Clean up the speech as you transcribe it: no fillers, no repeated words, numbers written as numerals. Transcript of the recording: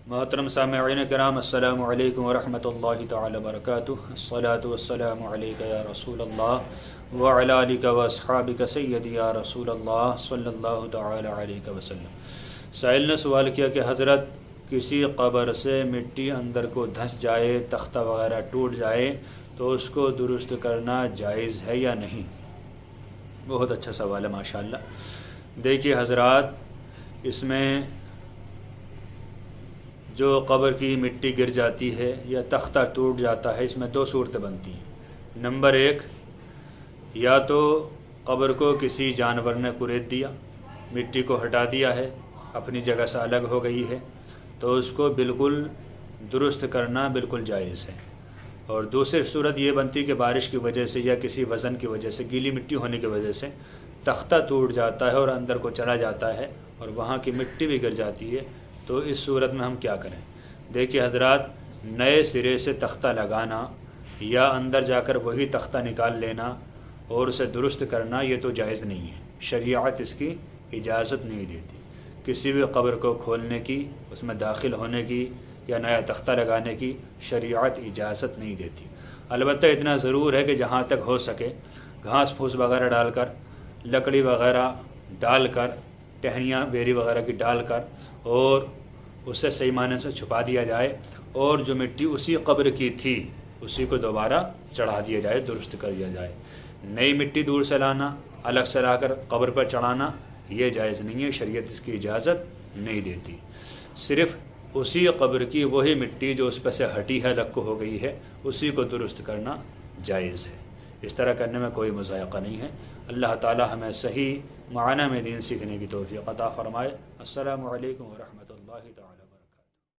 محترم سامعین کرام، السلام علیکم ورحمۃ اللہ تعالی وبرکاتہ۔ الصلاۃ والسلام علیک یا رسول اللہ وعلی آلک واصحابک سیدی یا رسول اللہ صلی اللہ تعالی علیہ وسلم۔ سائل نے سوال کیا کہ حضرت کسی قبر سے مٹی اندر کو دھنس جائے، تختہ وغیرہ ٹوٹ جائے تو اس کو درست کرنا جائز ہے یا نہیں؟ بہت اچھا سوال ہے ماشاءاللہ۔ دیکھیے حضرات، اس میں جو قبر کی مٹی گر جاتی ہے یا تختہ ٹوٹ جاتا ہے، اس میں دو صورتیں بنتی ہیں۔ نمبر ایک، یا تو قبر کو کسی جانور نے کریت دیا، مٹی کو ہٹا دیا ہے، اپنی جگہ سے الگ ہو گئی ہے، تو اس کو بالکل درست کرنا بالکل جائز ہے۔ اور دوسری صورت یہ بنتی کہ بارش کی وجہ سے یا کسی وزن کی وجہ سے، گیلی مٹی ہونے کی وجہ سے تختہ ٹوٹ جاتا ہے اور اندر کو چلا جاتا ہے اور وہاں کی مٹی بھی گر جاتی ہے، تو اس صورت میں ہم کیا کریں؟ دیکھیے حضرات، نئے سرے سے تختہ لگانا یا اندر جا کر وہی تختہ نکال لینا اور اسے درست کرنا، یہ تو جائز نہیں ہے۔ شریعت اس کی اجازت نہیں دیتی۔ کسی بھی قبر کو کھولنے کی، اس میں داخل ہونے کی یا نیا تختہ لگانے کی شریعت اجازت نہیں دیتی۔ البتہ اتنا ضرور ہے کہ جہاں تک ہو سکے گھاس پھوس وغیرہ ڈال کر، لکڑی وغیرہ ڈال کر، ٹہنیاں بیری وغیرہ کی ڈال کر اور اسے صحیح معنی سے چھپا دیا جائے، اور جو مٹی اسی قبر کی تھی اسی کو دوبارہ چڑھا دیا جائے، درست کر دیا جائے۔ نئی مٹی دور سے لانا، الگ سے لا کر قبر پر چڑھانا، یہ جائز نہیں ہے، شریعت اس کی اجازت نہیں دیتی۔ صرف اسی قبر کی وہی مٹی جو اس پہ سے ہٹی ہے، الگ کو ہو گئی ہے، اسی کو درست کرنا جائز ہے۔ اس طرح کرنے میں کوئی مضائقہ نہیں ہے۔ اللہ تعالی ہمیں صحیح معنی میں دین سیکھنے کی توفیق عطا فرمائے۔ السلام علیکم ورحمۃ اللہ۔